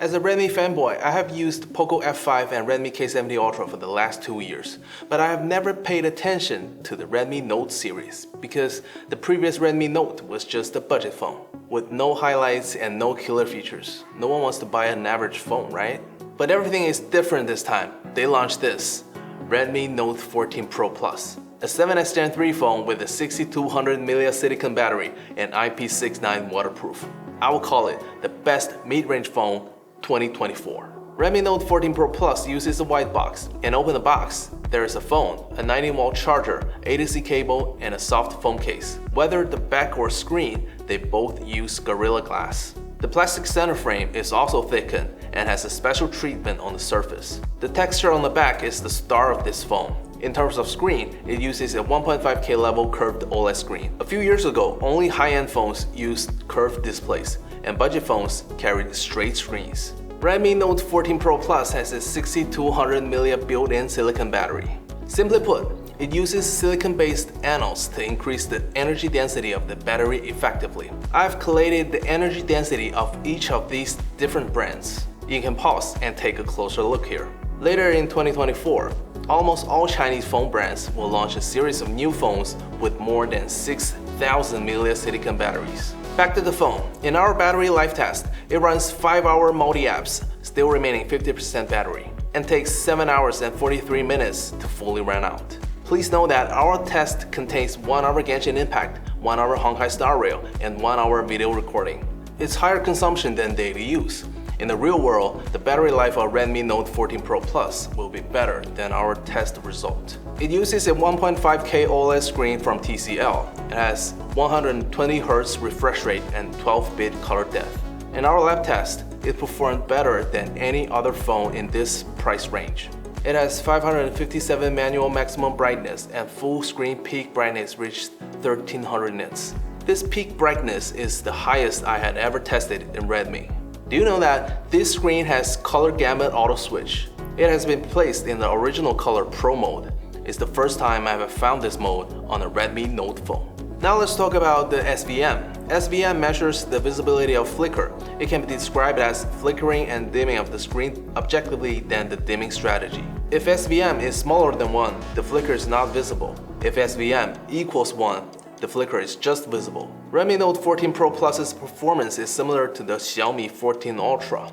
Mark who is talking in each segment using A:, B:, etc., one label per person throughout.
A: As a Redmi fanboy, I have used Poco F5 and Redmi K70 Ultra for the last 2 years, but I have never paid attention to the Redmi Note series because the previous Redmi Note was just a budget phone with no highlights and no killer features. No one wants to buy an average phone, right? But everything is different this time. They launched this, Redmi Note 14 Pro Plus, a 7S Gen 3 phone with a 6200 mAh battery and IP69 waterproof. I will call it the best mid-range phone 2024. Redmi Note 14 Pro Plus uses a white box, and open the box, there is a phone, a 19-volt charger, A-to-C cable, and a soft foam case. Whether the back or screen, they both use Gorilla Glass. The plastic center frame is also thickened and has a special treatment on the surface. The texture on the back is the star of this phone. In terms of screen, it uses a 1.5K level curved OLED screen. A few years ago, only high-end phones used curved displays, and budget phones carried straight screens. Redmi Note 14 Pro Plus has a 6200 mAh built-in silicon battery. Simply put, it uses silicon-based anodes to increase the energy density of the battery effectively. I've collated the energy density of each of these different brands. You can pause and take a closer look here. Later in 2024, almost all Chinese phone brands will launch a series of new phones with more than 6,000 mAh silicon batteries. Back to the phone. In our battery life test, it runs 5-hour multi-apps, still remaining 50% battery, and takes 7 hours and 43 minutes to fully run out. Please know that our test contains 1 hour Genshin Impact, 1 hour Honkai Star Rail, and 1 hour video recording. It's higher consumption than daily use. In the real world, the battery life of Redmi Note 14 Pro Plus will be better than our test result. It uses a 1.5K OLED screen from TCL. It has 120Hz refresh rate and 12-bit color depth. In our lab test, it performed better than any other phone in this price range. It has 557 manual maximum brightness, and full screen peak brightness reached 1300 nits. This peak brightness is the highest I had ever tested in Redmi. Do you know that this screen has color gamut auto switch? It has been placed in the original color Pro mode. It's the first time I have found this mode on a Redmi Note phone. Now let's talk about the SVM. SVM measures the visibility of flicker. It can be described as flickering and dimming of the screen objectively than the dimming strategy. If SVM is smaller than 1, the flicker is not visible. If SVM equals 1, the flicker is just visible. Redmi Note 14 Pro Plus's performance is similar to the Xiaomi 14 Ultra.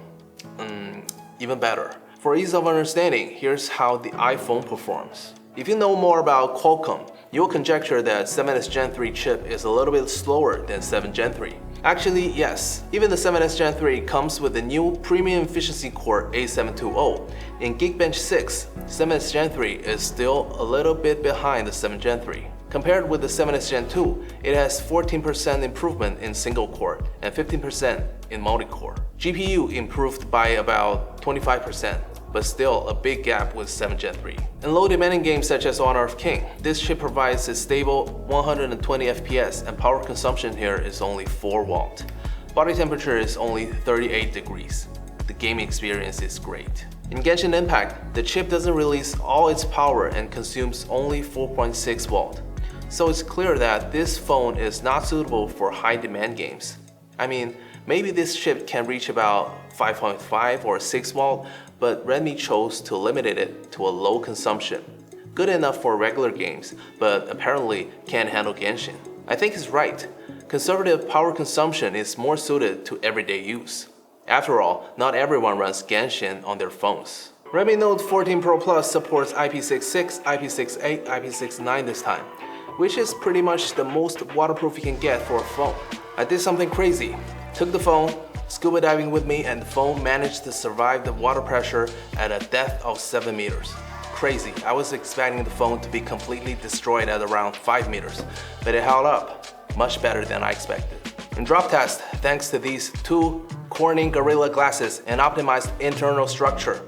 A: Even better. For ease of understanding, here's how the iPhone performs. If you know more about Qualcomm, you'll conjecture that 7S Gen 3 chip is a little bit slower than 7 Gen 3. Actually, yes, even the 7S Gen 3 comes with the new premium efficiency core A720. In Geekbench 6, 7S Gen 3 is still a little bit behind the 7 Gen 3. Compared with the 7S Gen 2, it has 14% improvement in single core and 15% in multi-core. GPU improved by about 25%, but still a big gap with 7 Gen 3. In low-demanding games such as Honor of King, this chip provides a stable 120 FPS, and power consumption here is only 4 watts. Body temperature is only 38 degrees. The gaming experience is great. In Genshin Impact, the chip doesn't release all its power and consumes only 4.6 watts. So it's clear that this phone is not suitable for high-demand games. I mean, maybe this chip can reach about 5.5 or 6 watt, but Redmi chose to limit it to a low consumption. Good enough for regular games, but apparently can't handle Genshin. I think he's right. Conservative power consumption is more suited to everyday use. After all, not everyone runs Genshin on their phones. Redmi Note 14 Pro Plus supports IP66, IP68, IP69 this time, which is pretty much the most waterproof you can get for a phone. I did something crazy. Took the phone, scuba diving with me, and the phone managed to survive the water pressure at a depth of 7 meters. Crazy. I was expecting the phone to be completely destroyed at around 5 meters, but it held up. Much better than I expected. In drop test, thanks to these 2 Corning Gorilla Glasses and optimized internal structure,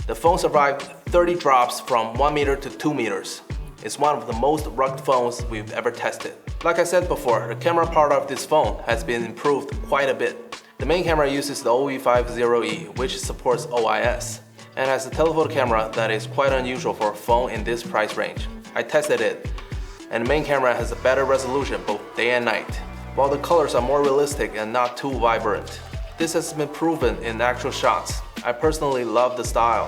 A: the phone survived 30 drops from 1 meter to 2 meters. It's one of the most rugged phones we've ever tested. Like I said before, the camera part of this phone has been improved quite a bit. The main camera uses the OE50E, which supports OIS, and has a telephoto camera that is quite unusual for a phone in this price range. I tested it, and the main camera has a better resolution both day and night, while the colors are more realistic and not too vibrant. This has been proven in actual shots. I personally love the style.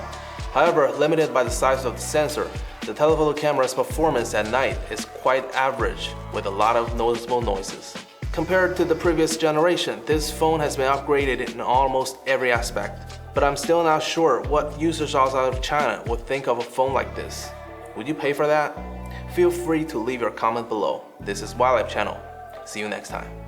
A: However, limited by the size of the sensor, the telephoto camera's performance at night is quite average with a lot of noticeable noises. Compared to the previous generation, this phone has been upgraded in almost every aspect. But I'm still not sure what users outside of China would think of a phone like this. Would you pay for that? Feel free to leave your comment below. This is Wildlife Channel. See you next time.